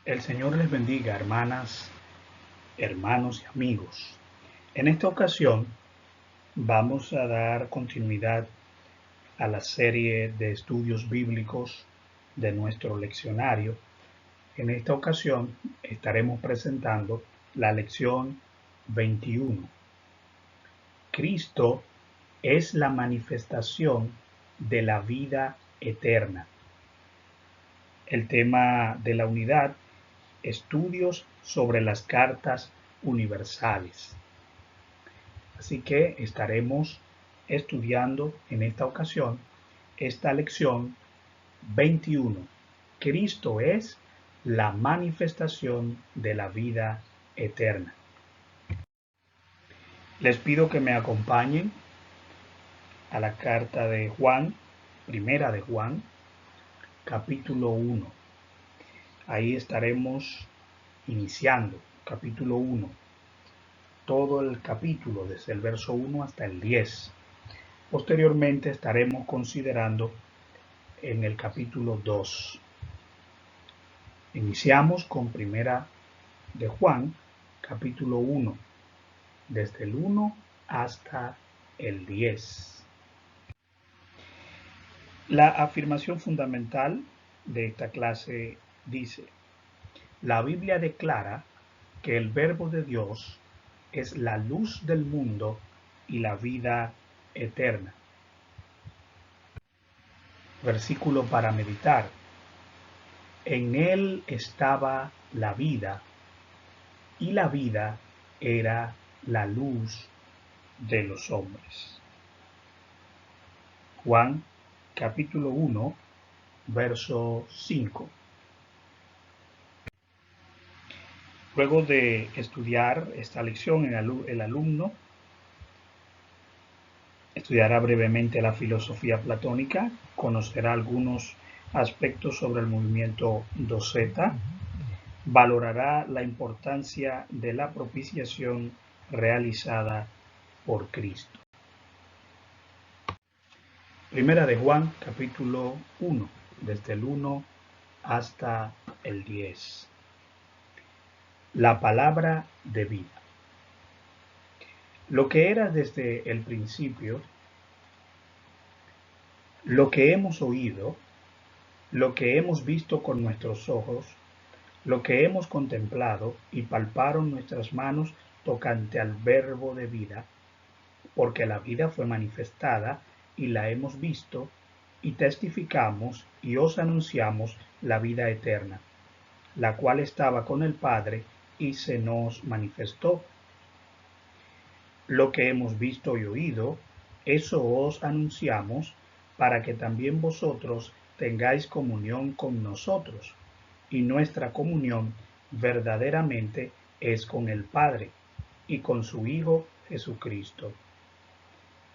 El Señor les bendiga, hermanas, hermanos y amigos. En esta ocasión vamos a dar continuidad a la serie de estudios bíblicos de nuestro leccionario. En esta ocasión estaremos presentando la lección 21. Cristo es la manifestación de la vida eterna. El tema de la unidad: estudios sobre las cartas universales. Así que estaremos estudiando en esta ocasión esta lección 21. Cristo es la manifestación de la vida eterna. Les pido que me acompañen a la carta de Juan, primera de Juan, capítulo 1. Ahí estaremos iniciando, capítulo 1. Todo el capítulo, desde el verso 1 hasta el 10. Posteriormente estaremos considerando en el capítulo 2. Iniciamos con primera de Juan, capítulo 1, desde el 1 hasta el 10. La afirmación fundamental de esta clase dice: la Biblia declara que el Verbo de Dios es la luz del mundo y la vida eterna. Versículo para meditar. En él estaba la vida, y la vida era la luz de los hombres. Juan capítulo 1, verso 5. Luego de estudiar esta lección, el alumno estudiará brevemente la filosofía platónica, conocerá algunos aspectos sobre el movimiento 2Z, valorará la importancia de la propiciación realizada por Cristo. Primera de Juan, capítulo 1, desde el 1 hasta el 10. La palabra de vida. Lo que era desde el principio, lo que hemos oído, lo que hemos visto con nuestros ojos, lo que hemos contemplado y palparon nuestras manos tocante al Verbo de vida, porque la vida fue manifestada y la hemos visto, y testificamos y os anunciamos la vida eterna, la cual estaba con el Padre y se nos manifestó. Lo que hemos visto y oído, eso os anunciamos, para que también vosotros tengáis comunión con nosotros, y nuestra comunión verdaderamente es con el Padre y con su Hijo Jesucristo.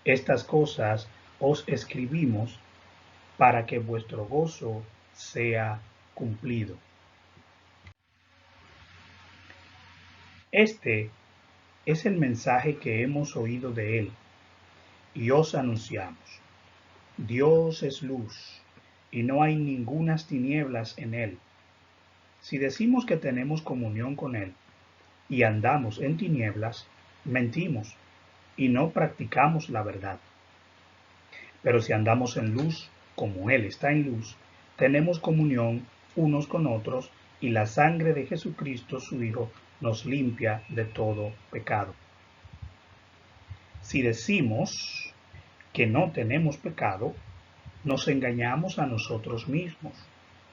Estas cosas os escribimos para que vuestro gozo sea cumplido. Este es el mensaje que hemos oído de él y os anunciamos. Dios es luz y no hay ningunas tinieblas en él. Si decimos que tenemos comunión con él y andamos en tinieblas, mentimos y no practicamos la verdad. Pero si andamos en luz, como él está en luz, tenemos comunión unos con otros, y la sangre de Jesucristo, su Hijo, nos limpia de todo pecado. Si decimos que no tenemos pecado, nos engañamos a nosotros mismos,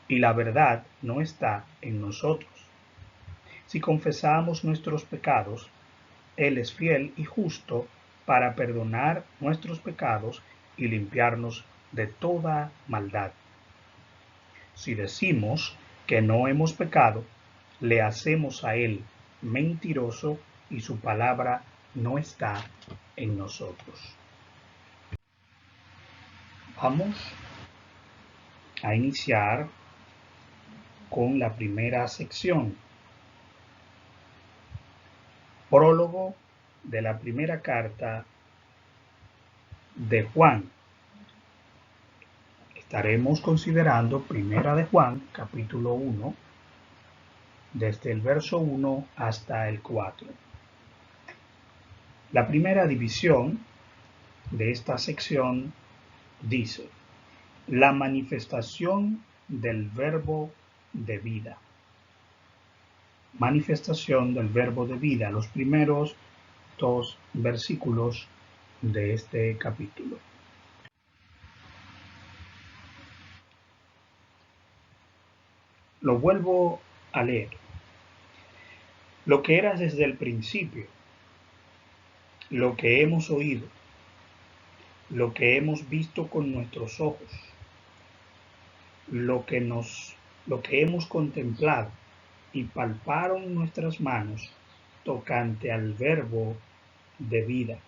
y la verdad no está en nosotros. Si confesamos nuestros pecados, Él es fiel y justo para perdonar nuestros pecados y limpiarnos de toda maldad. Si decimos que no hemos pecado, le hacemos a Él mentiroso y su palabra no está en nosotros. Vamos a iniciar con la primera sección. Prólogo de la primera carta de Juan. Estaremos considerando primera de Juan, capítulo 1, desde el verso 1 hasta el 4. La primera división de esta sección dice: la manifestación del verbo de vida. Manifestación del verbo de vida, los primeros dos versículos de este capítulo. Lo vuelvo a leer. Lo que era desde el principio, lo que hemos oído, lo que hemos visto con nuestros ojos, lo que hemos contemplado y palparon nuestras manos tocante al verbo de vida.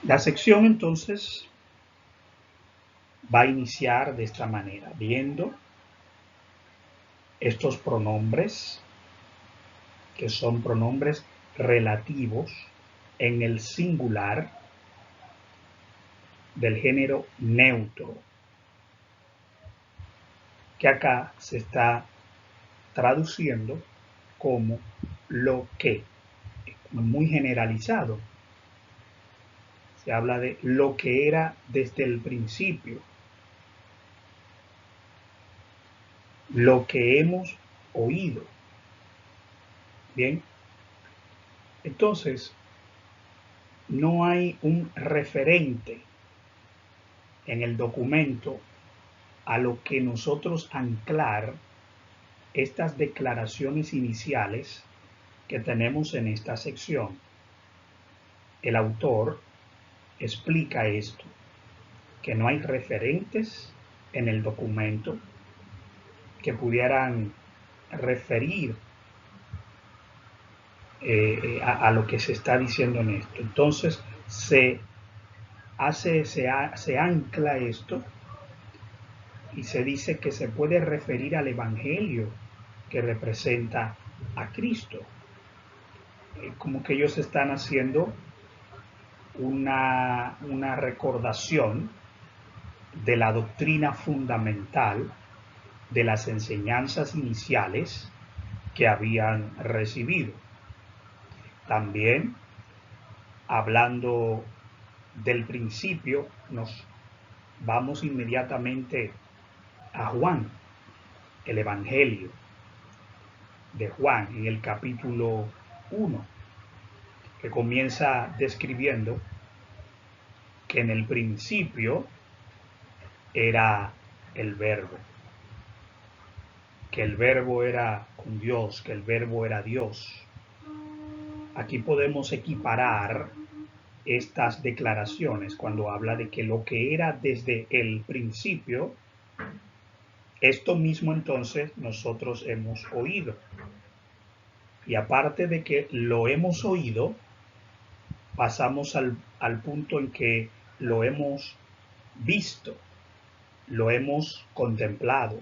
La sección entonces va a iniciar de esta manera, viendo estos pronombres, que son pronombres relativos en el singular del género neutro, que acá se está traduciendo como lo que, muy generalizado. Se habla de lo que era desde el principio, lo que hemos oído. Bien, entonces no hay un referente en el documento a lo que nosotros anclar estas declaraciones iniciales que tenemos en esta sección. El autor explica esto, que no hay referentes en el documento que pudieran referir a lo que se está diciendo en esto. Entonces se ancla esto y se dice que se puede referir al Evangelio que representa a Cristo. Como que ellos están haciendo una recordación de la doctrina fundamental, de las enseñanzas iniciales que habían recibido. También, hablando del principio, nos vamos inmediatamente a Juan, el Evangelio de Juan, en el capítulo 1, que comienza describiendo que en el principio era el verbo, que el verbo era con Dios, que el verbo era Dios. Aquí podemos equiparar estas declaraciones cuando habla de que lo que era desde el principio, esto mismo entonces nosotros hemos oído. Y aparte de que lo hemos oído, pasamos al punto en que lo hemos visto, lo hemos contemplado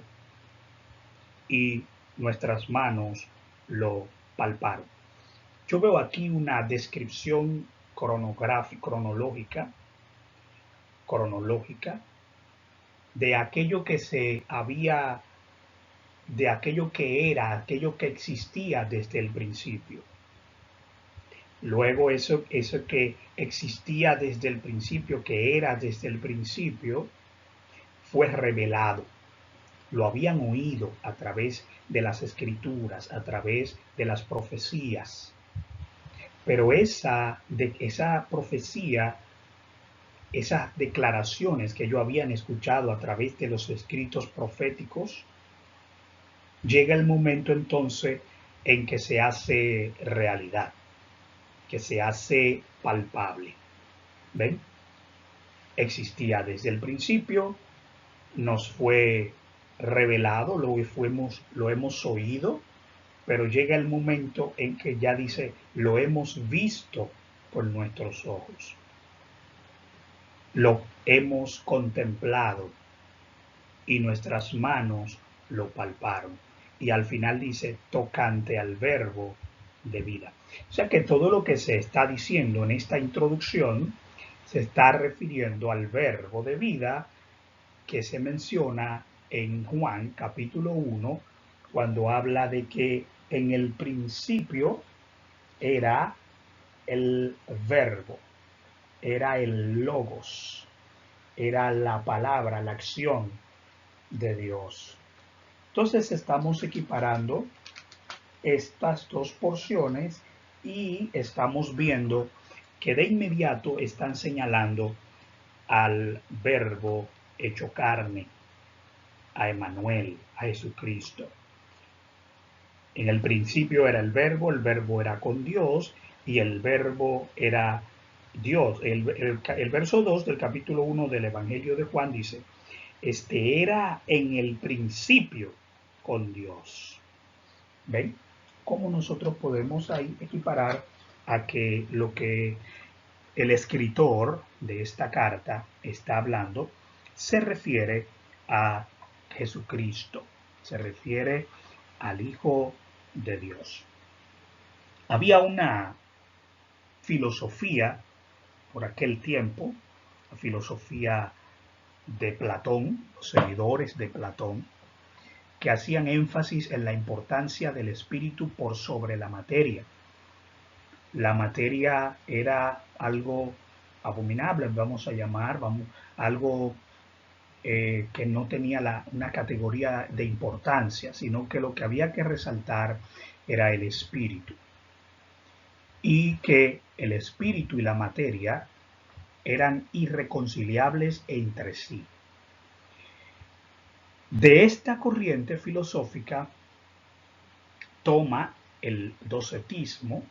y nuestras manos lo palparon. Yo veo aquí una descripción cronológica de aquello que de aquello que era, aquello que existía desde el principio. Luego eso que existía desde el principio, que era desde el principio, fue revelado. Lo habían oído a través de las escrituras, a través de las profecías. Pero esa profecía, esas declaraciones que ellos habían escuchado a través de los escritos proféticos, llega el momento entonces en que se hace realidad, que se hace palpable. ¿Ven? Existía desde el principio, nos fue revelado, lo hemos oído, pero llega el momento en que ya dice, lo hemos visto con nuestros ojos, lo hemos contemplado y nuestras manos lo palparon. Y al final dice, tocante al verbo de vida. O sea que todo lo que se está diciendo en esta introducción se está refiriendo al verbo de vida que se menciona en Juan capítulo 1, cuando habla de que en el principio era el verbo, era el logos, era la palabra, la acción de Dios. Entonces estamos equiparando estas dos porciones y estamos viendo que de inmediato están señalando al verbo hecho carne, a Emmanuel, a Jesucristo. En el principio era el verbo era con Dios y el verbo era Dios. El verso 2 del capítulo 1 del Evangelio de Juan dice, este era en el principio con Dios. ¿Ven? ¿Cómo nosotros podemos ahí equiparar a que lo que el escritor de esta carta está hablando se refiere a Jesucristo, se refiere al Hijo de Dios? Había una filosofía por aquel tiempo, la filosofía de Platón, los seguidores de Platón, que hacían énfasis en la importancia del espíritu por sobre la materia. La materia era algo abominable, vamos a llamar, algo que no tenía una categoría de importancia, sino que lo que había que resaltar era el espíritu. Y que el espíritu y la materia eran irreconciliables entre sí. De esta corriente filosófica toma el docetismo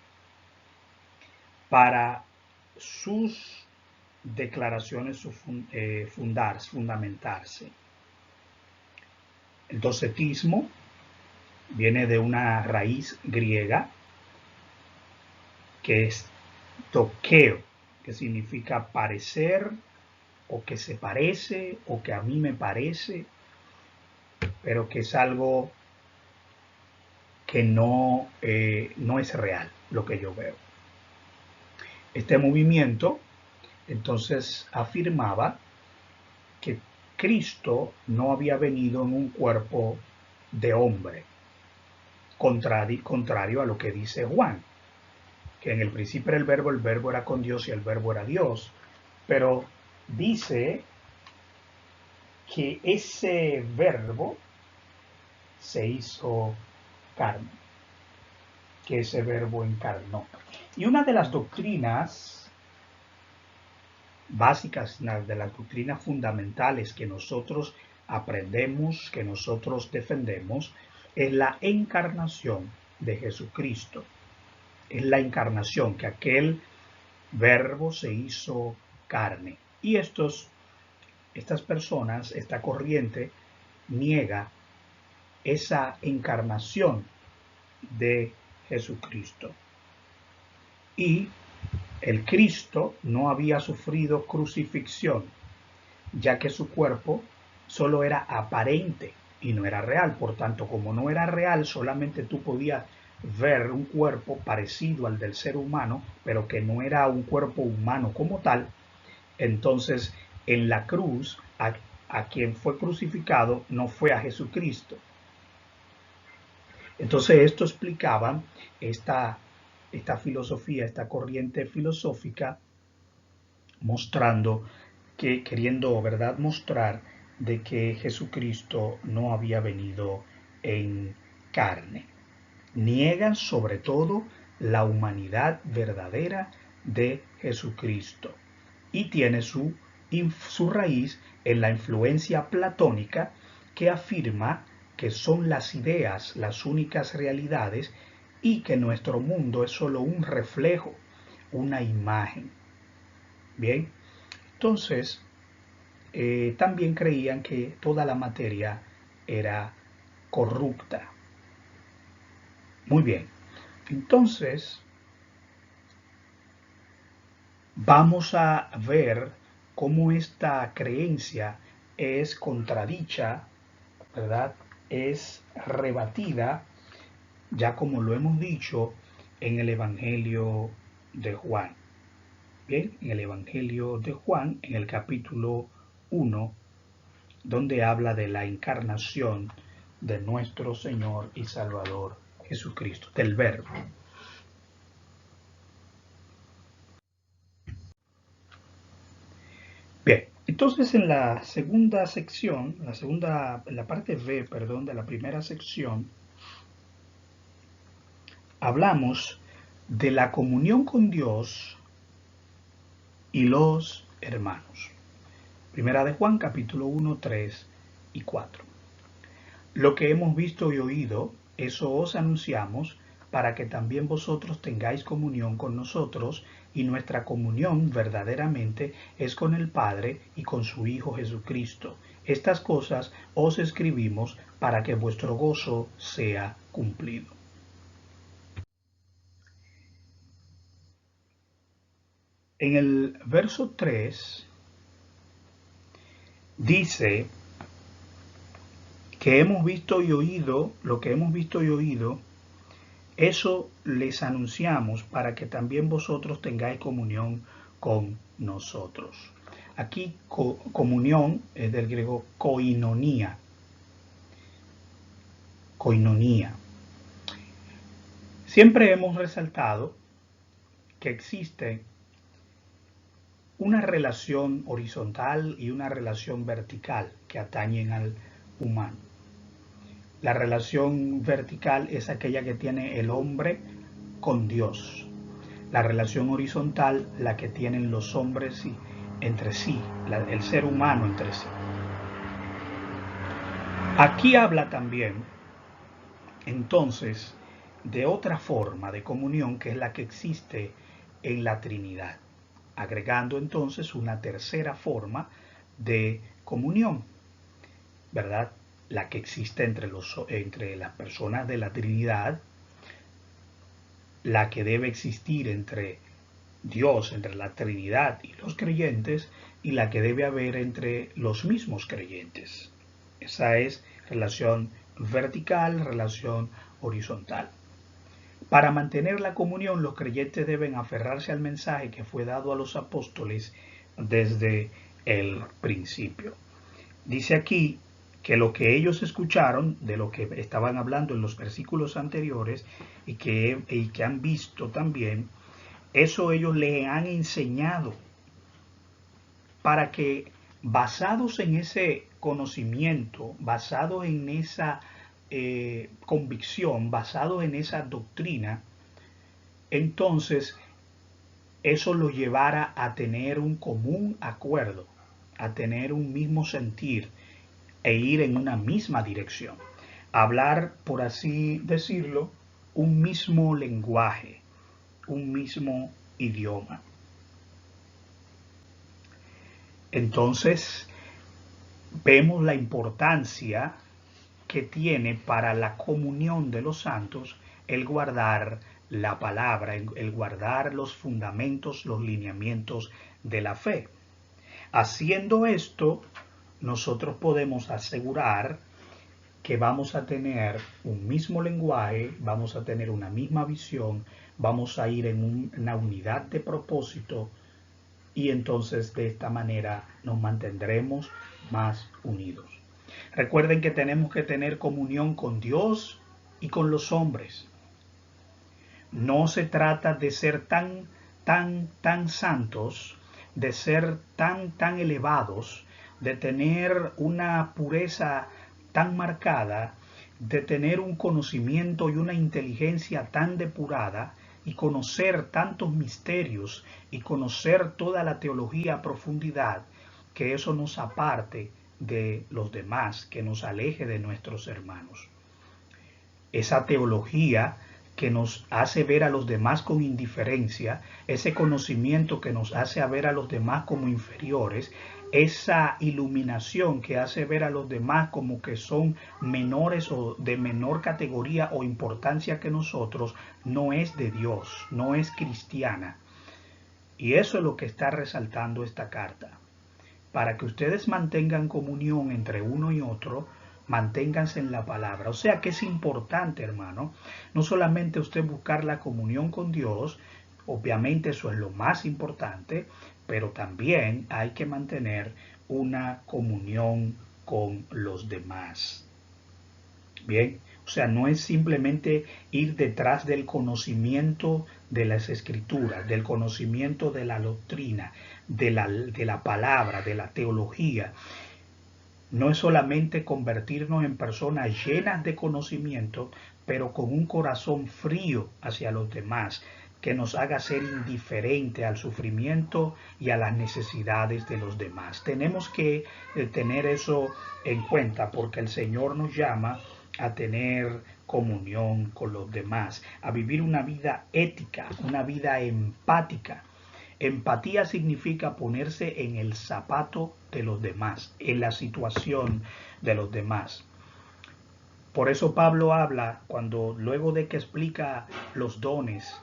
para sus declaraciones fundamentarse. El docetismo viene de una raíz griega que es dokeo, que significa parecer, o que se parece, o que a mí me parece, pero que es algo que no es real, lo que yo veo. Este movimiento entonces afirmaba que Cristo no había venido en un cuerpo de hombre, contrario a lo que dice Juan, que en el principio era el verbo era con Dios y el verbo era Dios, pero dice que ese verbo se hizo carne, que ese verbo encarnó. Y una de las doctrinas básicas, de las doctrinas fundamentales que nosotros aprendemos, que nosotros defendemos, es la encarnación de Jesucristo. Es la encarnación, que aquel verbo se hizo carne. Y estas personas, esta corriente, niega esa encarnación de Jesucristo. Y el Cristo no había sufrido crucifixión, ya que su cuerpo solo era aparente y no era real. Por tanto, como no era real, solamente tú podías ver un cuerpo parecido al del ser humano, pero que no era un cuerpo humano como tal. Entonces, en la cruz, a quien fue crucificado no fue a Jesucristo. Entonces, esto explicaba esta filosofía, esta corriente filosófica, mostrando que, queriendo, ¿verdad?, mostrar de que Jesucristo no había venido en carne. Niegan sobre todo la humanidad verdadera de Jesucristo y tiene su raíz en la influencia platónica, que afirma que son las ideas las únicas realidades y que nuestro mundo es solo un reflejo, una imagen. Bien, entonces también creían que toda la materia era corrupta. Muy bien, entonces vamos a ver cómo esta creencia es contradicha, ¿verdad? Es rebatida, ya como lo hemos dicho, en el Evangelio de Juan. Bien, en el Evangelio de Juan, en el capítulo 1, donde habla de la encarnación de nuestro Señor y Salvador Jesucristo, del Verbo. Bien, entonces en la segunda sección, en la parte B, perdón, de la primera sección, hablamos de la comunión con Dios y los hermanos. Primera de Juan, capítulo 1, 3 y 4. Lo que hemos visto y oído, eso os anunciamos, para que también vosotros tengáis comunión con nosotros, y nuestra comunión verdaderamente es con el Padre y con su Hijo Jesucristo. Estas cosas os escribimos para que vuestro gozo sea cumplido. En el verso 3 dice que hemos visto y oído, lo que hemos visto y oído, eso les anunciamos para que también vosotros tengáis comunión con nosotros. Aquí comunión es del griego koinonía. Koinonía. Siempre hemos resaltado que existe una relación horizontal y una relación vertical que atañen al humano. La relación vertical es aquella que tiene el hombre con Dios. La relación horizontal, la que tienen los hombres entre sí, el ser humano entre sí. Aquí habla también, entonces, de otra forma de comunión que es la que existe en la Trinidad, agregando entonces una tercera forma de comunión, ¿verdad? La que existe entre las personas de la Trinidad, la que debe existir entre Dios, entre la Trinidad y los creyentes, y la que debe haber entre los mismos creyentes. Esa es relación vertical, relación horizontal. Para mantener la comunión, los creyentes deben aferrarse al mensaje que fue dado a los apóstoles desde el principio. Dice aquí que lo que ellos escucharon, de lo que estaban hablando en los versículos anteriores y que han visto también, eso ellos le han enseñado para que, basados en ese conocimiento, basados en esa convicción, basados en esa doctrina, entonces eso los llevara a tener un común acuerdo, a tener un mismo sentir e ir en una misma dirección. Hablar, por así decirlo, un mismo lenguaje, un mismo idioma. Entonces, vemos la importancia que tiene para la comunión de los santos el guardar la palabra, el guardar los fundamentos, los lineamientos de la fe. Haciendo esto, nosotros podemos asegurar que vamos a tener un mismo lenguaje, vamos a tener una misma visión, vamos a ir en una unidad de propósito, y entonces de esta manera nos mantendremos más unidos. Recuerden que tenemos que tener comunión con Dios y con los hombres. No se trata de ser tan santos, de ser tan elevados, de tener una pureza tan marcada, de tener un conocimiento y una inteligencia tan depurada, y conocer tantos misterios y conocer toda la teología a profundidad, que eso nos aparte de los demás, que nos aleje de nuestros hermanos. Esa teología que nos hace ver a los demás con indiferencia, ese conocimiento que nos hace ver a los demás como inferiores, esa iluminación que hace ver a los demás como que son menores o de menor categoría o importancia que nosotros, no es de Dios, no es cristiana. Y eso es lo que está resaltando esta carta. Para que ustedes mantengan comunión entre uno y otro, manténganse en la palabra. O sea que es importante, hermano, no solamente usted buscar la comunión con Dios, obviamente eso es lo más importante, pero también hay que mantener una comunión con los demás. Bien, o sea, no es simplemente ir detrás del conocimiento de las escrituras, del conocimiento de la doctrina, de la palabra, de la teología. No es solamente convertirnos en personas llenas de conocimiento, pero con un corazón frío hacia los demás, que nos haga ser indiferente al sufrimiento y a las necesidades de los demás. Tenemos que tener eso en cuenta porque el Señor nos llama a tener comunión con los demás, a vivir una vida ética, una vida empática. Empatía significa ponerse en el zapato de los demás, en la situación de los demás. Por eso Pablo habla, cuando luego de que explica los dones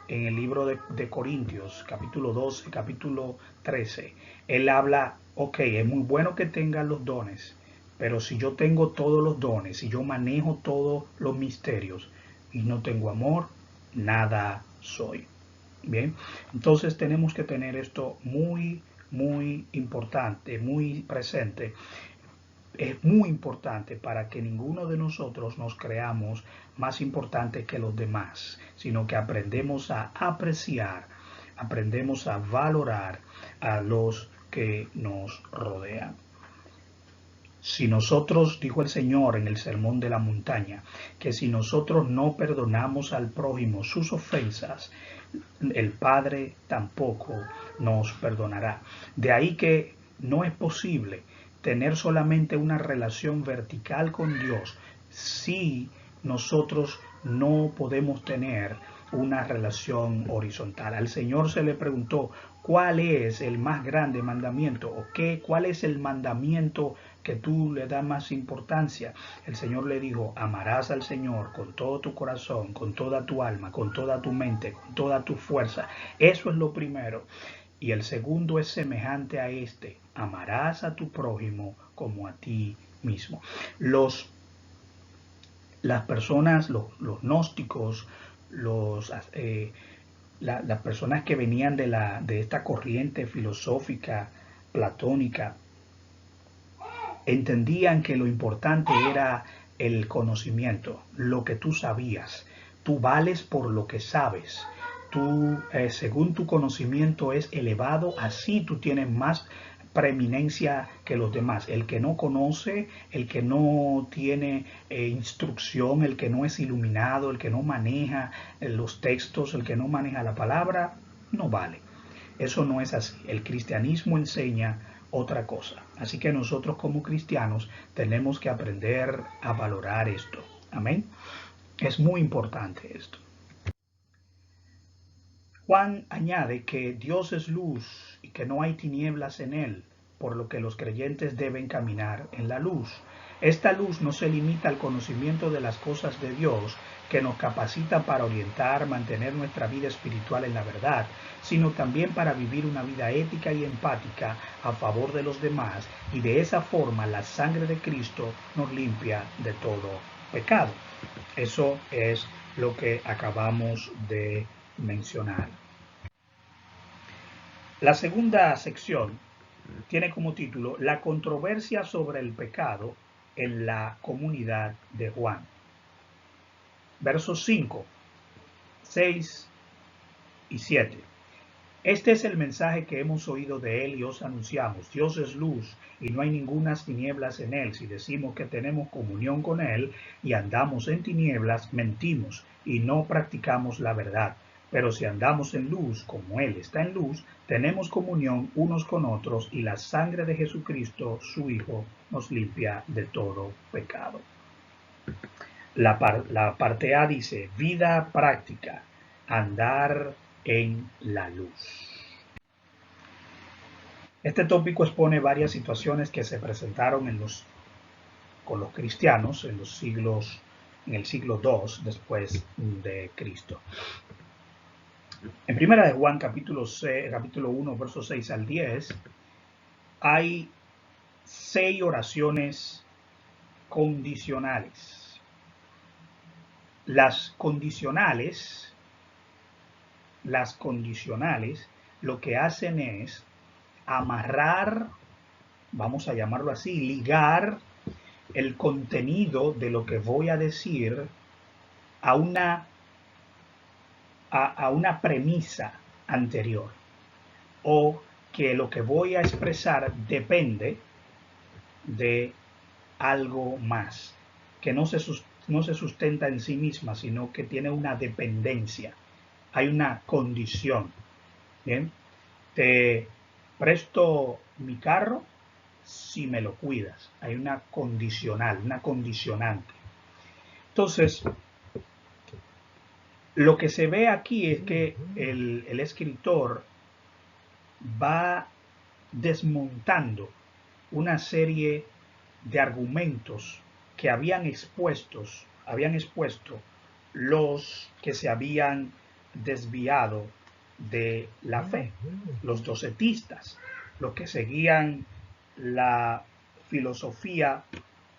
en el libro de Corintios, capítulo 12, capítulo 13, él habla, ok, es muy bueno que tengan los dones, pero si yo tengo todos los dones, si yo manejo todos los misterios y no tengo amor, nada soy. Bien, entonces tenemos que tener esto muy, muy importante, muy presente. Es muy importante para que ninguno de nosotros nos creamos más importante que los demás, sino que aprendemos a apreciar, aprendemos a valorar a los que nos rodean. Si nosotros, dijo el Señor en el Sermón de la Montaña, que si nosotros no perdonamos al prójimo sus ofensas, el Padre tampoco nos perdonará. De ahí que no es posible tener solamente una relación vertical con Dios si nosotros no podemos tener una relación horizontal. Al Señor se le preguntó cuál es el más grande mandamiento o cuál es el mandamiento que tú le das más importancia. El Señor le dijo, amarás al Señor con todo tu corazón, con toda tu alma, con toda tu mente, con toda tu fuerza. Eso es lo primero. Y el segundo es semejante a este, amarás a tu prójimo como a ti mismo. Las personas, los gnósticos, las personas que venían de esta corriente filosófica platónica, entendían que lo importante era el conocimiento, lo que tú sabías. Tú vales por lo que sabes. Tú, según tu conocimiento es elevado, así tú tienes más preeminencia que los demás. El que no conoce, el que no tiene instrucción, el que no es iluminado, el que no maneja los textos, el que no maneja la palabra, no vale. Eso no es así. El cristianismo enseña otra cosa. Así que nosotros como cristianos tenemos que aprender a valorar esto. Amén. Es muy importante esto. Juan añade que Dios es luz y que no hay tinieblas en él, por lo que los creyentes deben caminar en la luz. Esta luz no se limita al conocimiento de las cosas de Dios, que nos capacita para orientar, mantener nuestra vida espiritual en la verdad, sino también para vivir una vida ética y empática a favor de los demás, y de esa forma la sangre de Cristo nos limpia de todo pecado. Eso es lo que acabamos de mencionar. La segunda sección tiene como título La controversia sobre el pecado en la comunidad de Juan. Versos 5, 6 y 7. Este es el mensaje que hemos oído de él y os anunciamos. Dios es luz y no hay ningunas tinieblas en él. Si decimos que tenemos comunión con él y andamos en tinieblas, mentimos y no practicamos la verdad. Pero si andamos en luz, como él está en luz, tenemos comunión unos con otros y la sangre de Jesucristo, su Hijo, nos limpia de todo pecado. La parte A dice, vida práctica, andar en la luz. Este tópico expone varias situaciones que se presentaron con los cristianos en el siglo II después de Cristo. En primera de Juan, capítulo 1, versos 6 al 10, hay 6 oraciones condicionales. Las condicionales, lo que hacen es amarrar vamos a llamarlo así, ligar el contenido de lo que voy a decir a una premisa anterior, o que lo que voy a expresar depende de algo más, que no se sustenta en sí misma, sino que tiene una dependencia, hay una condición. Bien, te presto mi carro si me lo cuidas, hay una condicional, una condicionante. Entonces, lo que se ve aquí es que el escritor va desmontando una serie de argumentos que habían expuesto los que se habían desviado de la fe, los docetistas, los que seguían la filosofía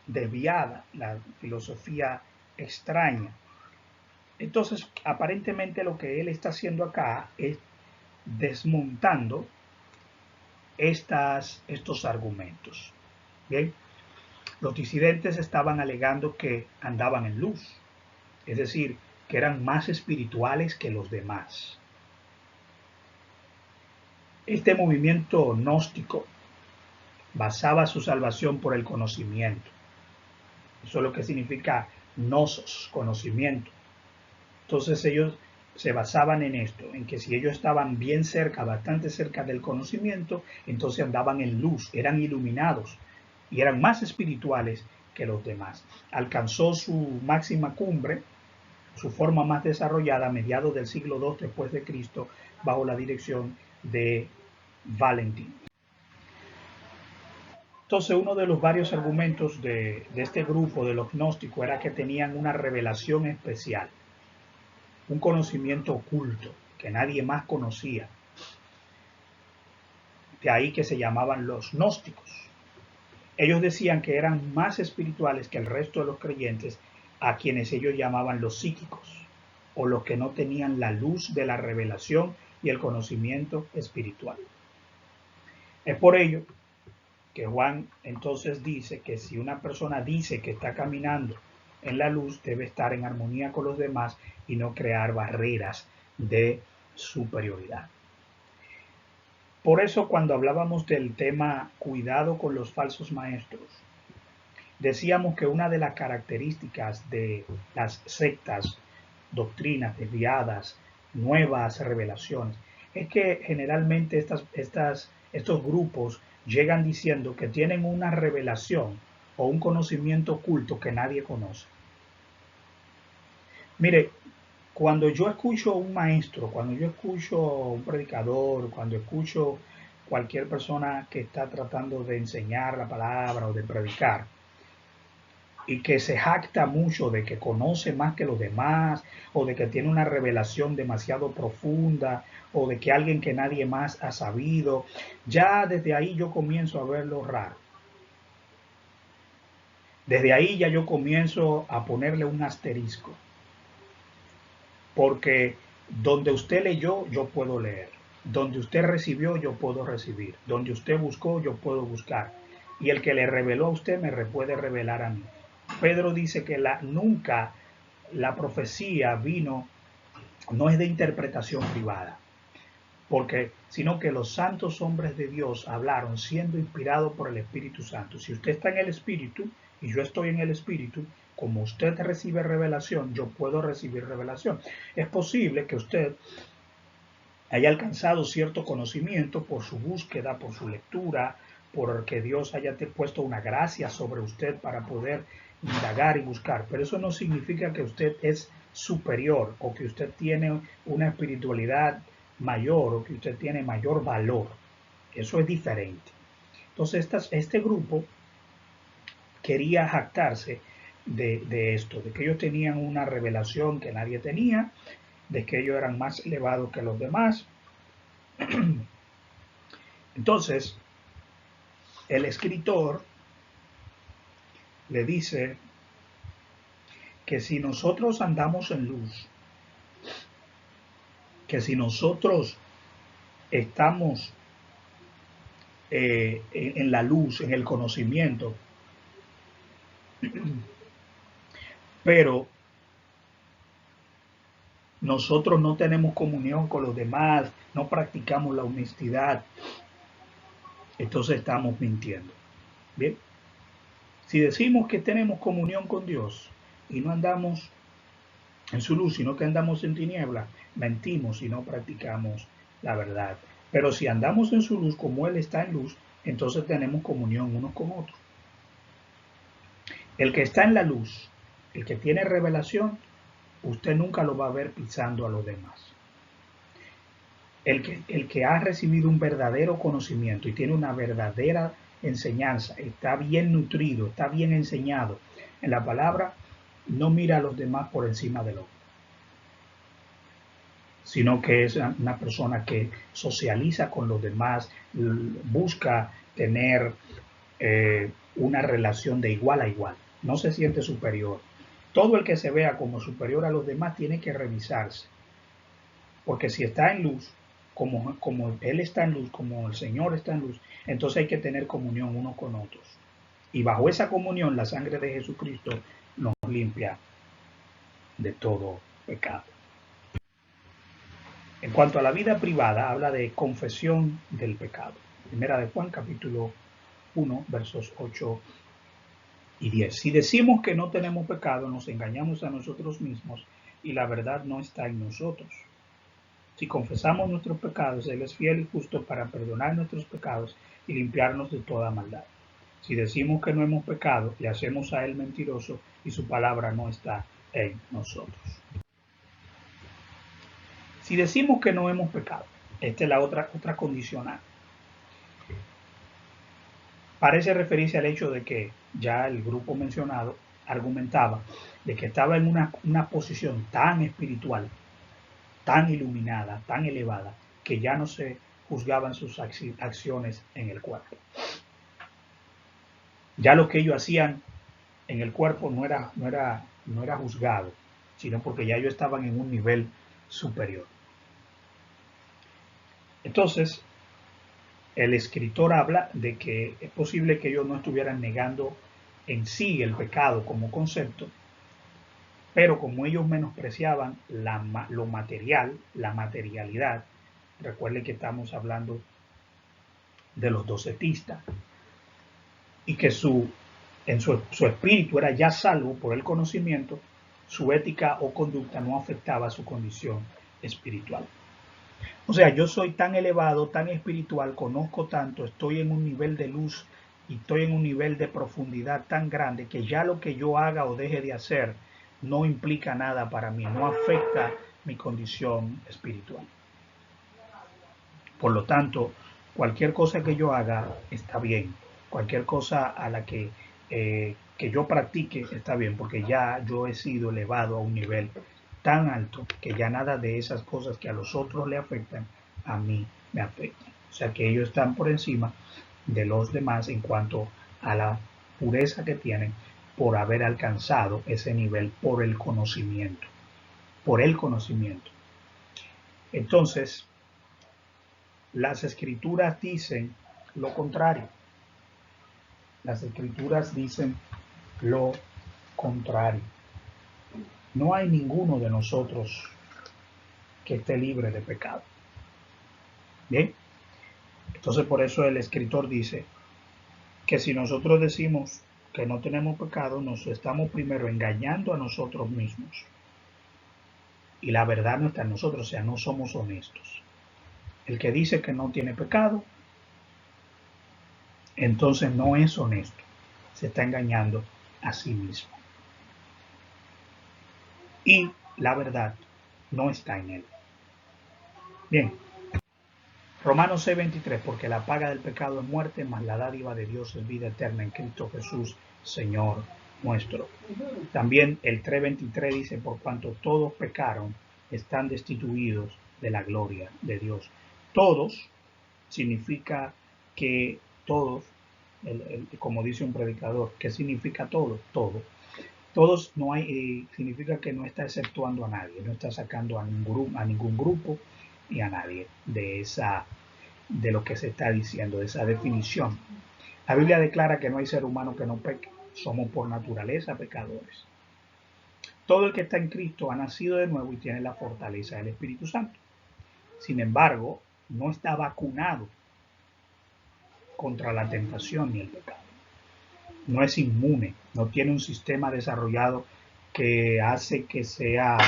desviada, la filosofía extraña. Entonces, aparentemente lo que él está haciendo acá es desmontando estos argumentos. Bien, los disidentes estaban alegando que andaban en luz, es decir, que eran más espirituales que los demás. Este movimiento gnóstico basaba su salvación por el conocimiento. Eso es lo que significa gnosos, conocimiento. Entonces ellos se basaban en esto, en que si ellos estaban bien cerca, bastante cerca del conocimiento, entonces andaban en luz, eran iluminados y eran más espirituales que los demás. Alcanzó su máxima cumbre, su forma más desarrollada a mediados del siglo II después de Cristo, bajo la dirección de Valentín. Entonces, uno de los varios argumentos de este grupo de los gnósticos era que tenían una revelación especial, un conocimiento oculto que nadie más conocía. De ahí que se llamaban los gnósticos. Ellos decían que eran más espirituales que el resto de los creyentes, a quienes ellos llamaban los psíquicos, o los que no tenían la luz de la revelación y el conocimiento espiritual. Es por ello que Juan entonces dice que si una persona dice que está caminando en la luz, debe estar en armonía con los demás y no crear barreras de superioridad. Por eso, cuando hablábamos del tema cuidado con los falsos maestros, decíamos que una de las características de las sectas, doctrinas desviadas, nuevas revelaciones, es que generalmente estos grupos llegan diciendo que tienen una revelación o un conocimiento oculto que nadie conoce. Mire, cuando yo escucho a un maestro, cuando yo escucho a un predicador, cuando escucho cualquier persona que está tratando de enseñar la palabra o de predicar, y que se jacta mucho de que conoce más que los demás, o de que tiene una revelación demasiado profunda, o de que alguien que nadie más ha sabido, ya desde ahí yo comienzo a verlo raro. Desde ahí ya yo comienzo a ponerle un asterisco, porque donde usted leyó, yo puedo leer. Donde usted recibió, yo puedo recibir. Donde usted buscó, yo puedo buscar. Y el que le reveló a usted me puede revelar a mí. Pedro dice que nunca la profecía vino, no es de interpretación privada, sino que los santos hombres de Dios hablaron siendo inspirados por el Espíritu Santo. Si usted está en el Espíritu y yo estoy en el Espíritu, como usted recibe revelación, yo puedo recibir revelación. Es posible que usted haya alcanzado cierto conocimiento por su búsqueda, por su lectura, porque Dios haya puesto una gracia sobre usted para poder indagar y buscar. Pero eso no significa que usted es superior o que usted tiene una espiritualidad mayor o que usted tiene mayor valor. Eso es diferente. Entonces, este grupo quería jactarse de esto, de que ellos tenían una revelación que nadie tenía, de que ellos eran más elevados que los demás. Entonces, el escritor le dice que si nosotros andamos en luz, que si nosotros estamos en la luz, en el conocimiento, pero nosotros no tenemos comunión con los demás, no practicamos la honestidad, entonces estamos mintiendo. Bien, si decimos que tenemos comunión con Dios y no andamos en su luz, sino que andamos en tinieblas, mentimos y no practicamos la verdad. Pero si andamos en su luz como Él está en luz, entonces tenemos comunión unos con otros. El que está en la luz, el que tiene revelación, usted nunca lo va a ver pisando a los demás. El que ha recibido un verdadero conocimiento y tiene una verdadera enseñanza, está bien nutrido, está bien enseñado en la palabra, no mira a los demás por encima del otro, sino que es una persona que socializa con los demás, busca tener una relación de igual a igual, no se siente superior. Todo el que se vea como superior a los demás tiene que revisarse, porque si está en luz, como Él está en luz, como el Señor está en luz, entonces hay que tener comunión unos con otros. Y bajo esa comunión, la sangre de Jesucristo nos limpia de todo pecado. En cuanto a la vida privada, habla de confesión del pecado. Primera de Juan, capítulo 1, versos 8 y 10. Si decimos que no tenemos pecado, nos engañamos a nosotros mismos y la verdad no está en nosotros. Si confesamos nuestros pecados, Él es fiel y justo para perdonar nuestros pecados y limpiarnos de toda maldad. Si decimos que no hemos pecado, le hacemos a Él mentiroso y su palabra no está en nosotros. Si decimos que no hemos pecado, esta es la otra condicional. Parece referirse al hecho de que ya el grupo mencionado argumentaba de que estaba en una posición tan espiritual, tan iluminada, tan elevada, que ya no se juzgaban sus acciones en el cuerpo. Ya lo que ellos hacían en el cuerpo no era juzgado, sino porque ya ellos estaban en un nivel superior. Entonces, el escritor habla de que es posible que ellos no estuvieran negando en sí el pecado como concepto, pero como ellos menospreciaban lo material, la materialidad, recuerden que estamos hablando de los docetistas, y que su espíritu era ya salvo por el conocimiento, su ética o conducta no afectaba su condición espiritual. O sea, yo soy tan elevado, tan espiritual, conozco tanto, estoy en un nivel de luz y estoy en un nivel de profundidad tan grande que ya lo que yo haga o deje de hacer no implica nada para mí, no afecta mi condición espiritual. Por lo tanto, cualquier cosa que yo haga está bien, cualquier cosa a la que yo practique está bien, porque ya yo he sido elevado a un nivel tan alto que ya nada de esas cosas que a los otros le afectan, a mí me afectan. O sea que ellos están por encima de los demás en cuanto a la pureza que tienen por haber alcanzado ese nivel por el conocimiento. Por el conocimiento. Entonces, las escrituras dicen lo contrario. Las escrituras dicen lo contrario. No hay ninguno de nosotros que esté libre de pecado. Bien, entonces por eso el escritor dice que si nosotros decimos que no tenemos pecado, nos estamos primero engañando a nosotros mismos. Y la verdad no está en nosotros, o sea, no somos honestos. El que dice que no tiene pecado, entonces no es honesto. Se está engañando a sí mismo. Y la verdad no está en él. Bien, Romanos 6:23, porque la paga del pecado es muerte, mas la dádiva de Dios es vida eterna en Cristo Jesús, Señor nuestro. También el 3:23 dice, por cuanto todos pecaron, están destituidos de la gloria de Dios. Todos significa que todos, como dice un predicador, ¿qué significa todo? Todo. Todos no hay, significa que no está exceptuando a nadie, no está sacando a ningún grupo ni a nadie de de lo que se está diciendo, de esa definición. La Biblia declara que no hay ser humano que no peque. Somos por naturaleza pecadores. Todo el que está en Cristo ha nacido de nuevo y tiene la fortaleza del Espíritu Santo. Sin embargo, no está vacunado contra la tentación ni el pecado. No es inmune, no tiene un sistema desarrollado que hace que sea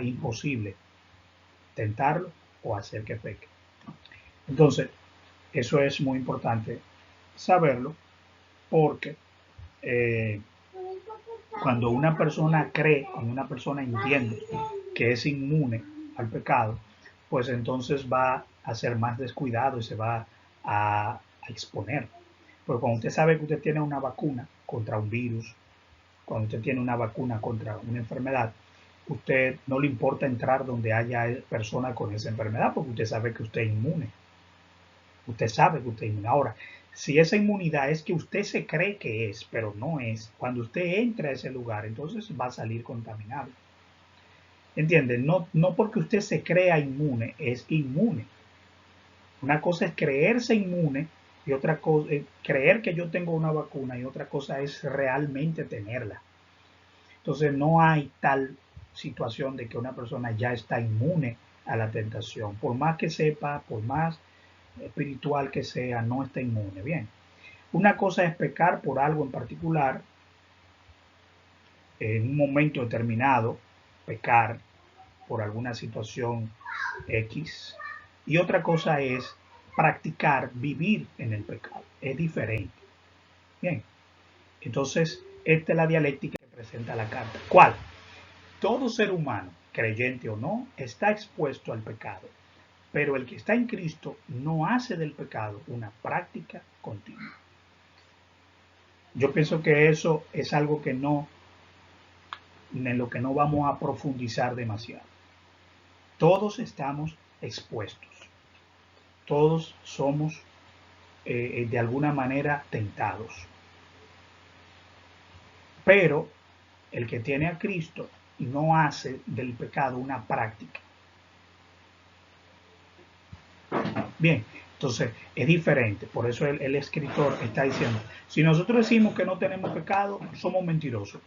imposible tentarlo o hacer que peque. Entonces, eso es muy importante saberlo porque cuando una persona cree, cuando una persona entiende que es inmune al pecado, pues entonces va a ser más descuidado y se va a exponer. Porque cuando usted sabe que usted tiene una vacuna contra un virus, cuando usted tiene una vacuna contra una enfermedad, usted no le importa entrar donde haya personas con esa enfermedad porque usted sabe que usted es inmune. Usted sabe que usted es inmune. Ahora, si esa inmunidad es que usted se cree que es, pero no es, cuando usted entra a ese lugar, entonces va a salir contaminado. ¿Entiende? No porque usted se crea inmune, es inmune. Una cosa es creerse inmune y otra cosa es creer que yo tengo una vacuna y otra cosa es realmente tenerla. Entonces no hay tal situación de que una persona ya está inmune a la tentación. Por más que sepa, por más espiritual que sea, no está inmune. Bien, una cosa es pecar por algo en particular, en un momento determinado, pecar por alguna situación X, y otra cosa es practicar, vivir en el pecado. Es diferente. Bien, entonces esta es la dialéctica que presenta la carta. ¿Cuál? Todo ser humano, creyente o no, está expuesto al pecado, pero el que está en Cristo no hace del pecado una práctica continua. Yo pienso que eso es algo que en lo que no vamos a profundizar demasiado. Todos estamos expuestos, todos somos de alguna manera tentados, pero el que tiene a Cristo no hace del pecado una práctica. Bien, entonces es diferente. Por eso el escritor está diciendo, si nosotros decimos que no tenemos pecado, somos mentirosos.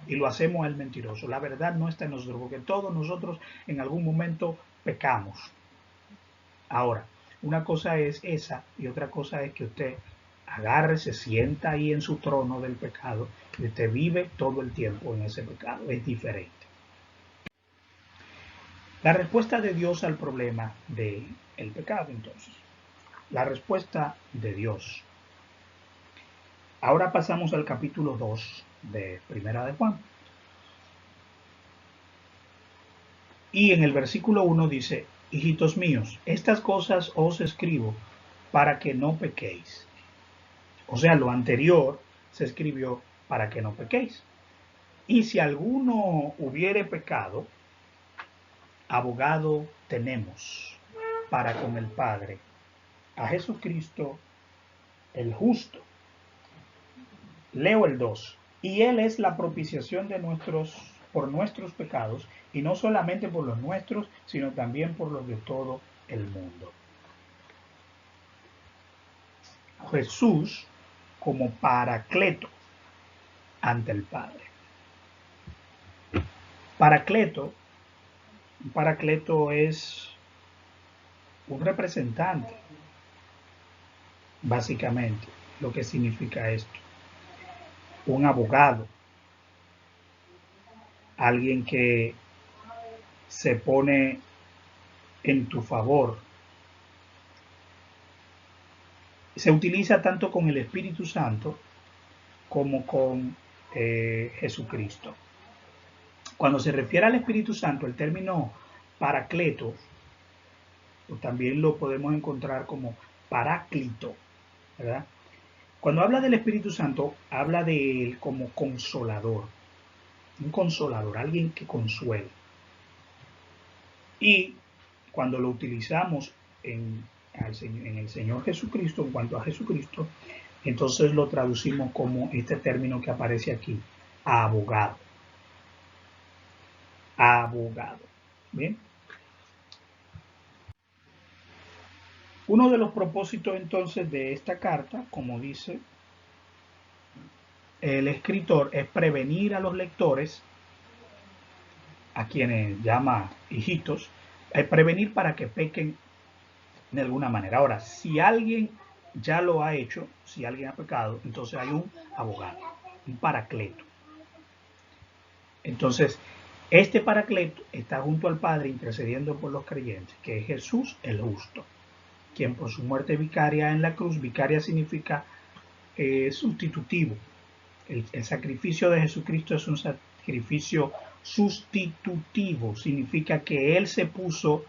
Y lo hacemos el mentiroso. La verdad no está en nosotros, porque todos nosotros en algún momento pecamos. Ahora, una cosa es esa y otra cosa es que usted agarre, se sienta ahí en su trono del pecado y usted vive todo el tiempo en ese pecado. Es diferente. La respuesta de Dios al problema del pecado, entonces. La respuesta de Dios. Ahora pasamos al capítulo 2 de Primera de Juan. Y en el versículo 1 dice, hijitos míos, estas cosas os escribo para que no pequéis. O sea, lo anterior se escribió para que no pequéis. Y si alguno hubiere pecado, abogado tenemos para con el Padre, a Jesucristo el justo. Leo el 2. Y Él es la propiciación por nuestros pecados, y no solamente por los nuestros, sino también por los de todo el mundo. Jesús como paracleto ante el Padre. Un paracleto es un representante, básicamente, lo que significa esto. Un abogado, alguien que se pone en tu favor. Se utiliza tanto con el Espíritu Santo como con Jesucristo. Cuando se refiere al Espíritu Santo, el término paracleto, pues también lo podemos encontrar como paráclito, ¿verdad? Cuando habla del Espíritu Santo, habla de él como consolador, un consolador, alguien que consuela. Y cuando lo utilizamos en el Señor Jesucristo, en cuanto a Jesucristo, entonces lo traducimos como este término que aparece aquí, abogado. Abogado. ¿Bien? Uno de los propósitos entonces de esta carta, como dice el escritor, es prevenir a los lectores, a quienes llama hijitos, es prevenir para que pequen de alguna manera. Ahora, si alguien ya lo ha hecho, si alguien ha pecado, entonces hay un abogado, un paracleto. Entonces, este paracleto está junto al Padre intercediendo por los creyentes, que es Jesús el justo, quien por su muerte vicaria en la cruz, vicaria significa sustitutivo. El sacrificio de Jesucristo es un sacrificio sustitutivo, significa que Él se puso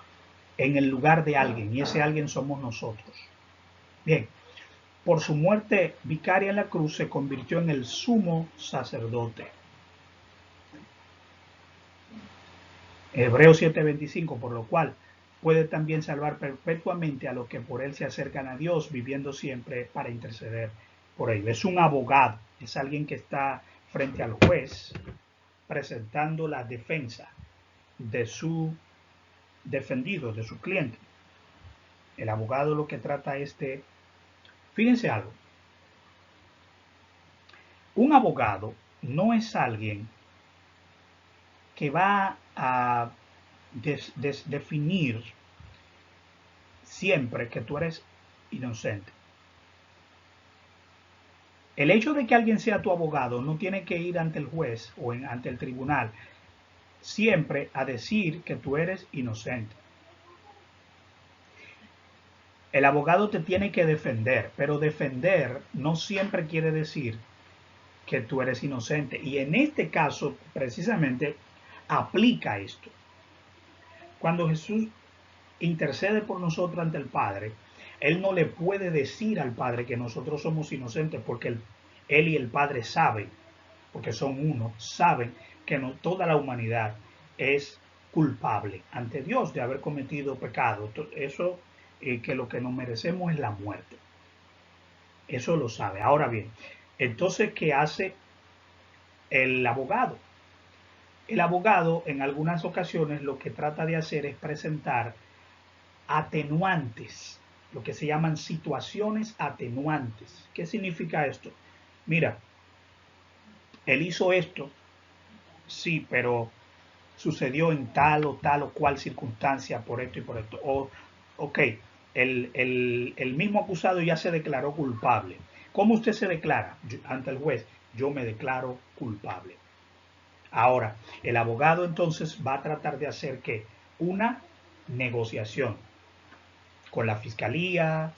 en el lugar de alguien y ese alguien somos nosotros. Bien, por su muerte vicaria en la cruz se convirtió en el sumo sacerdote. Hebreos 7:25, por lo cual puede también salvar perpetuamente a los que por él se acercan a Dios, viviendo siempre para interceder por ellos. Es un abogado, es alguien que está frente al juez presentando la defensa de su defendido, de su cliente. El abogado lo que trata es de, fíjense algo, un abogado no es alguien que va a definir siempre que tú eres inocente. El hecho de que alguien sea tu abogado no tiene que ir ante el juez o ante el tribunal siempre a decir que tú eres inocente. El abogado te tiene que defender, pero defender no siempre quiere decir que tú eres inocente. Y en este caso, precisamente, aplica esto. Cuando Jesús intercede por nosotros ante el Padre, Él no le puede decir al Padre que nosotros somos inocentes porque Él y el Padre saben, porque son uno, saben que no, toda la humanidad es culpable ante Dios de haber cometido pecado. Eso que lo que nos merecemos es la muerte. Eso lo sabe. Ahora bien, entonces, ¿qué hace el abogado? El abogado en algunas ocasiones lo que trata de hacer es presentar atenuantes, lo que se llaman situaciones atenuantes. ¿Qué significa esto? Mira, él hizo esto, sí, pero sucedió en tal o cual circunstancia por esto y por esto. O, ok, el mismo acusado ya se declaró culpable. ¿Cómo usted se declara ante el juez? Yo me declaro culpable. Ahora, el abogado entonces va a tratar de hacer que una negociación con la fiscalía,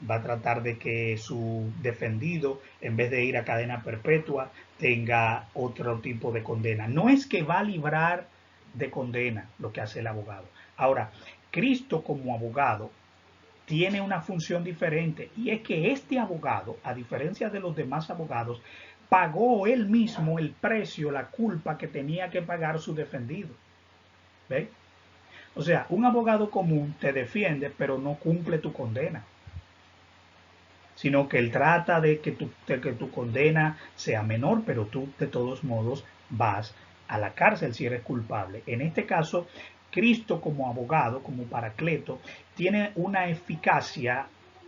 va a tratar de que su defendido, en vez de ir a cadena perpetua, tenga otro tipo de condena. No es que va a librar de condena lo que hace el abogado. Ahora, Cristo como abogado tiene una función diferente y es que este abogado, a diferencia de los demás abogados, pagó él mismo el precio, la culpa que tenía que pagar su defendido. ¿Ven? O sea, un abogado común te defiende, pero no cumple tu condena, sino que él trata de que tu condena sea menor, pero tú de todos modos vas a la cárcel si eres culpable. En este caso, Cristo como abogado, como paracleto, tiene una eficacia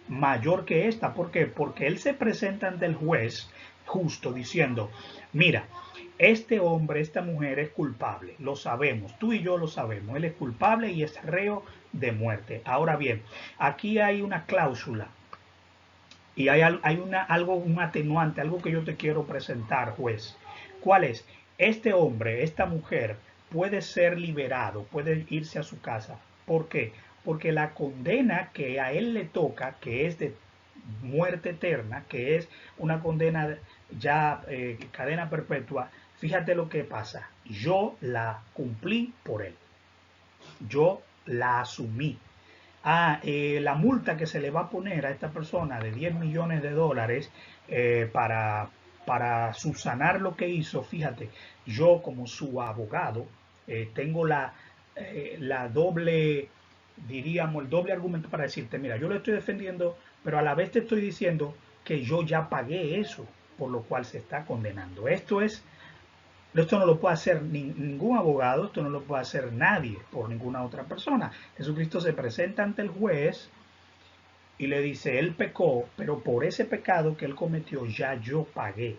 mayor que esta. ¿Por qué? Porque él se presenta ante el juez justo diciendo, mira, este hombre, esta mujer es culpable, lo sabemos, tú y yo lo sabemos, él es culpable y es reo de muerte. Ahora bien, aquí hay una cláusula y hay un atenuante, algo que yo te quiero presentar, juez. ¿Cuál es? Este hombre, esta mujer puede ser liberado, puede irse a su casa. ¿Por qué? Porque la condena que a él le toca, que es de muerte eterna, que es una condena ya cadena perpetua, fíjate lo que pasa. Yo la cumplí por él. Yo la asumí. La multa que se le va a poner a esta persona de 10 millones de dólares para subsanar lo que hizo, fíjate, yo como su abogado tengo la doble, diríamos, el doble argumento para decirte, mira, yo lo estoy defendiendo, pero a la vez te estoy diciendo que yo ya pagué eso, por lo cual se está condenando. Esto no lo puede hacer ningún abogado, esto no lo puede hacer nadie por ninguna otra persona. Jesucristo se presenta ante el juez y le dice, él pecó, pero por ese pecado que él cometió ya yo pagué,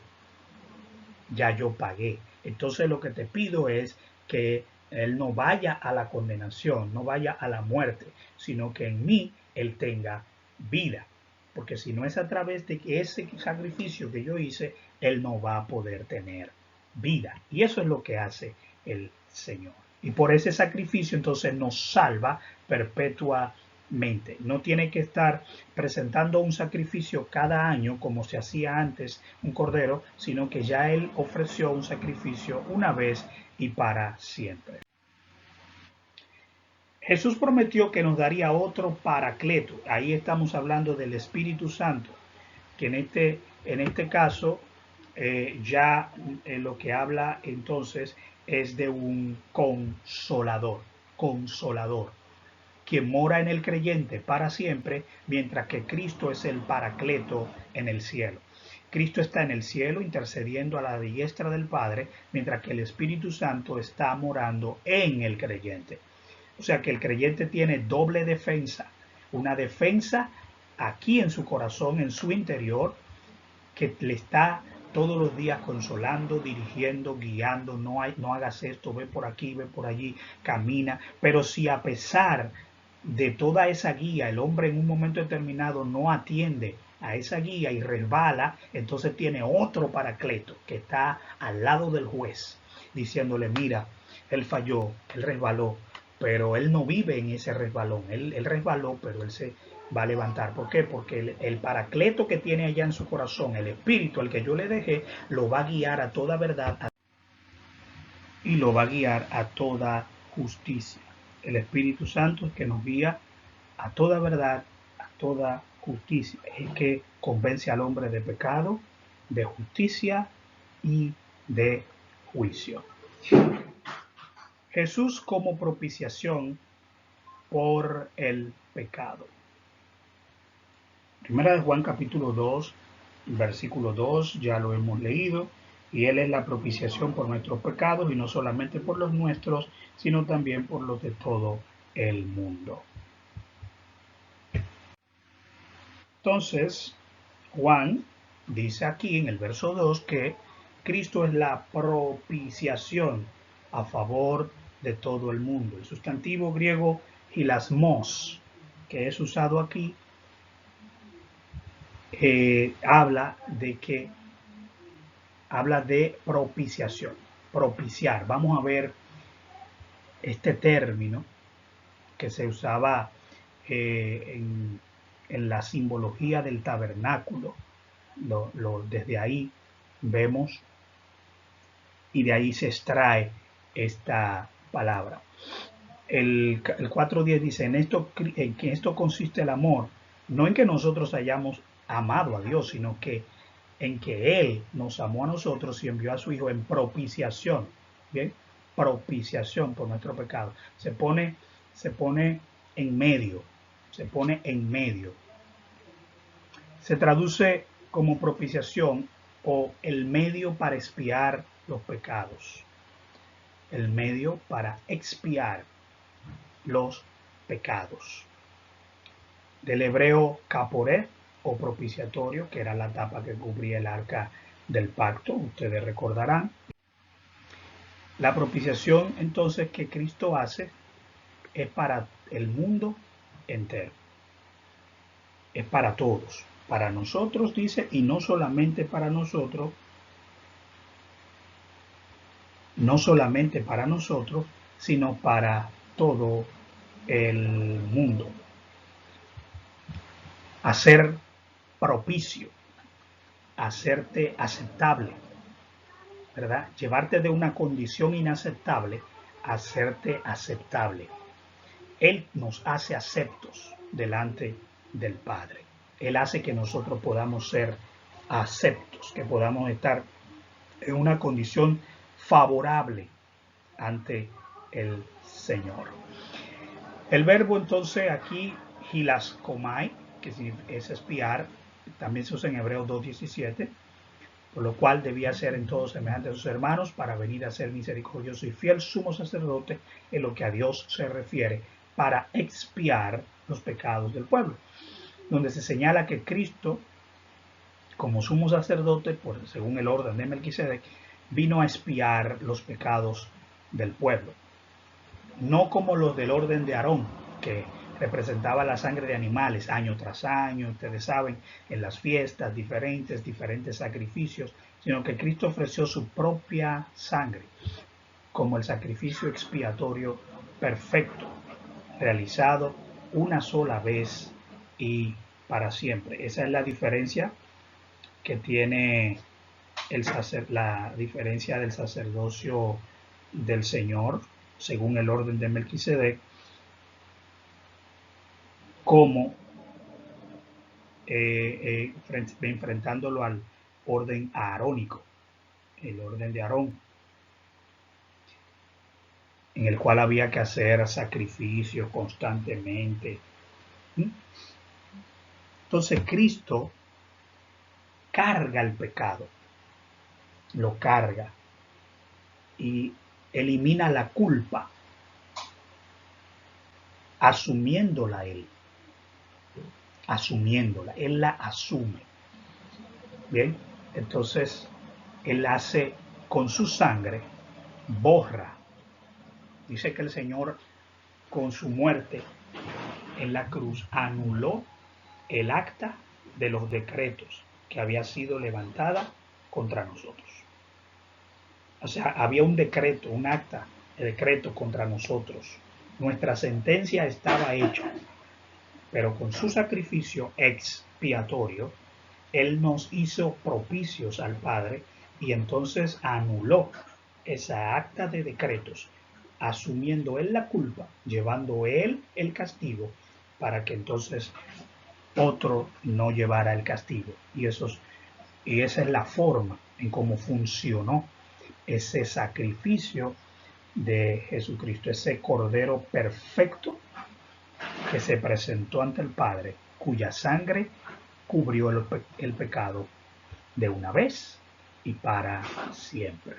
ya yo pagué. Entonces lo que te pido es que él no vaya a la condenación, no vaya a la muerte, sino que en mí él tenga vida. Porque si no es a través de ese sacrificio que yo hice, él no va a poder tener vida. Y eso es lo que hace el Señor. Y por ese sacrificio entonces nos salva perpetuamente. No tiene que estar presentando un sacrificio cada año como se hacía antes un cordero, sino que ya Él ofreció un sacrificio una vez y para siempre. Jesús prometió que nos daría otro paracleto. Ahí estamos hablando del Espíritu Santo, que en este caso ya lo que habla entonces es de un consolador, consolador, quien mora en el creyente para siempre, mientras que Cristo es el paracleto en el cielo. Cristo está en el cielo intercediendo a la diestra del Padre, mientras que el Espíritu Santo está morando en el creyente. O sea que el creyente tiene doble defensa, una defensa aquí en su corazón, en su interior, que le está todos los días consolando, dirigiendo, guiando, no hagas esto, ve por aquí, ve por allí, camina. Pero si a pesar de toda esa guía el hombre en un momento determinado no atiende a esa guía y resbala, entonces tiene otro paracleto que está al lado del juez, diciéndole, mira, él falló, él resbaló, pero él no vive en ese resbalón, él resbaló, pero él se va a levantar. ¿Por qué? Porque el paracleto que tiene allá en su corazón, el espíritu al que yo le dejé, lo va a guiar a toda verdad y lo va a guiar a toda justicia. El Espíritu Santo es que nos guía a toda verdad, a toda justicia. Es el que convence al hombre de pecado, de justicia y de juicio. Jesús como propiciación por el pecado. Primera de Juan capítulo 2, versículo 2, ya lo hemos leído, y Él es la propiciación por nuestros pecados, y no solamente por los nuestros, sino también por los de todo el mundo. Entonces, Juan dice aquí en el verso 2 que Cristo es la propiciación a favor de todo el mundo. El sustantivo griego hilasmos, que es usado aquí, habla de propiciación, propiciar. Vamos a ver este término que se usaba en la simbología del tabernáculo. Desde ahí vemos y de ahí se extrae esta palabra. El 4.10 dice, en que esto consiste el amor, no en que nosotros hayamos amado a Dios, sino que en que Él nos amó a nosotros y envió a su Hijo en propiciación, ¿bien? Propiciación por nuestro pecado. Se pone en medio, se pone en medio. Se traduce como propiciación o el medio para expiar los pecados. El medio para expiar los pecados. Del hebreo caporé o propiciatorio, que era la tapa que cubría el arca del pacto, ustedes recordarán. La propiciación entonces que Cristo hace es para el mundo entero. Es para todos, para nosotros, dice, y no solamente para nosotros, sino para todo el mundo. Hacer propicio, hacerte aceptable, ¿verdad? Llevarte de una condición inaceptable a hacerte aceptable. Él nos hace aceptos delante del Padre. Él hace que nosotros podamos ser aceptos, que podamos estar en una condición favorable ante el Señor. El verbo entonces aquí, hilaskomai, que es espiar, también se usa en Hebreos 2.17, por lo cual debía ser en todo semejante a sus hermanos para venir a ser misericordioso y fiel sumo sacerdote en lo que a Dios se refiere, para expiar los pecados del pueblo. donde se señala que Cristo, como sumo sacerdote, según el orden de Melquisedec, vino a expiar los pecados del pueblo. No como los del orden de Aarón, que representaba la sangre de animales año tras año, ustedes saben, en las fiestas diferentes sacrificios, sino que Cristo ofreció su propia sangre como el sacrificio expiatorio perfecto, realizado una sola vez y para siempre. Esa es la diferencia que tiene la diferencia del sacerdocio del Señor, según el orden de Melquisedec, como enfrentándolo al orden arónico, el orden de Aarón, en el cual había que hacer sacrificios constantemente. Entonces Cristo carga el pecado, lo carga y elimina la culpa, asumiéndola él, él la asume. Bien, entonces él hace con su sangre, borra. Dice que el Señor con su muerte en la cruz anuló el acta de los decretos que había sido levantada contra nosotros. O sea, había un decreto, un acta de decreto contra nosotros. Nuestra sentencia estaba hecha, pero con su sacrificio expiatorio, Él nos hizo propicios al Padre y entonces anuló esa acta de decretos, asumiendo Él la culpa, llevando Él el castigo, para que entonces otro no llevara el castigo. Y esa es la forma en cómo funcionó ese sacrificio de Jesucristo, ese Cordero perfecto que se presentó ante el Padre, cuya sangre cubrió el pecado de una vez y para siempre.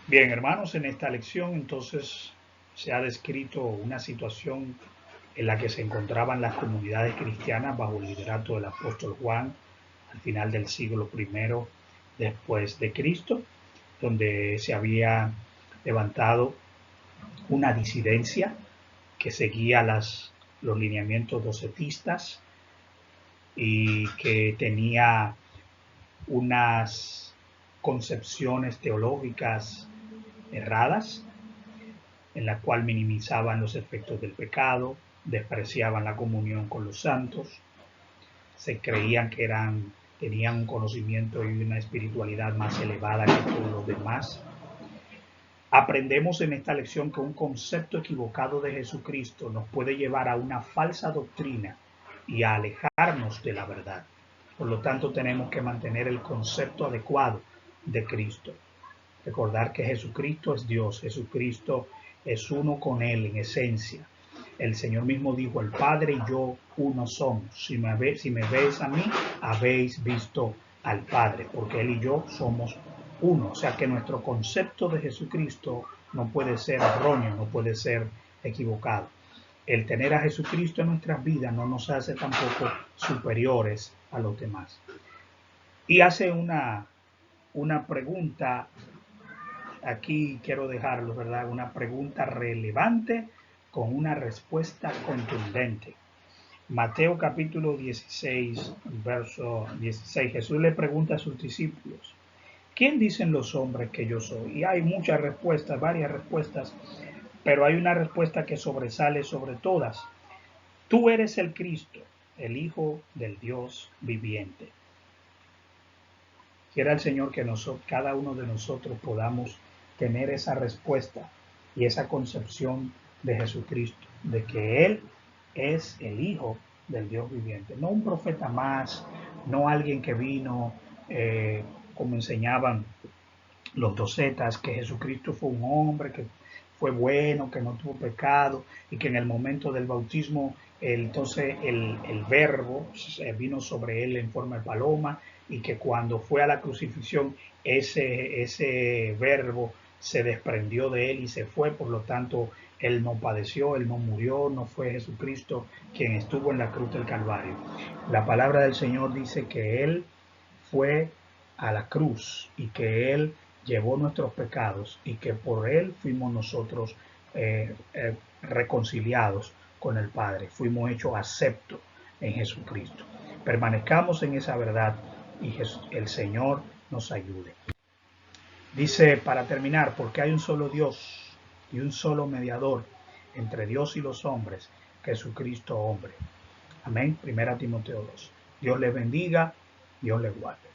Bien, hermanos, en esta lección entonces se ha descrito una situación en la que se encontraban las comunidades cristianas bajo el liderato del apóstol Juan al final del siglo I después de Cristo, donde se había levantado una disidencia que seguía los lineamientos docetistas y que tenía unas concepciones teológicas erradas, en la cual minimizaban los efectos del pecado, despreciaban la comunión con los santos, se creían que tenían un conocimiento y una espiritualidad más elevada que todos los demás. Aprendemos en esta lección que un concepto equivocado de Jesucristo nos puede llevar a una falsa doctrina y a alejarnos de la verdad. Por lo tanto, tenemos que mantener el concepto adecuado de Cristo. Recordar que Jesucristo es Dios, Jesucristo es uno con Él en esencia. El Señor mismo dijo, el Padre y yo uno somos. Si me veis a mí, habéis visto al Padre, porque Él y yo somos uno. O sea que nuestro concepto de Jesucristo no puede ser erróneo, no puede ser equivocado. El tener a Jesucristo en nuestras vidas no nos hace tampoco superiores a los demás. Y hace una pregunta, aquí quiero dejarlo, ¿verdad? Una pregunta relevante con una respuesta contundente. Mateo capítulo 16, verso 16. Jesús le pregunta a sus discípulos, ¿quién dicen los hombres que yo soy? Y hay muchas respuestas, varias respuestas, pero hay una respuesta que sobresale sobre todas. Tú eres el Cristo, el Hijo del Dios viviente. Quiera el Señor que cada uno de nosotros podamos tener esa respuesta y esa concepción de Jesucristo, de que Él es el Hijo del Dios viviente. No un profeta más, no alguien que vino, como enseñaban los docetas, que Jesucristo fue un hombre que fue bueno, que no tuvo pecado y que en el momento del bautismo entonces el verbo vino sobre él en forma de paloma y que cuando fue a la crucifixión ese verbo se desprendió de él y se fue, por lo tanto Él no padeció, Él no murió, no fue Jesucristo quien estuvo en la cruz del Calvario. La palabra del Señor dice que Él fue a la cruz y que Él llevó nuestros pecados y que por Él fuimos nosotros reconciliados con el Padre, fuimos hechos aceptos en Jesucristo. Permanezcamos en esa verdad y el Señor nos ayude. Dice, para terminar, porque hay un solo Dios y un solo mediador entre Dios y los hombres, Jesucristo hombre. Amén. Primera Timoteo 2. Dios les bendiga, Dios les guarde.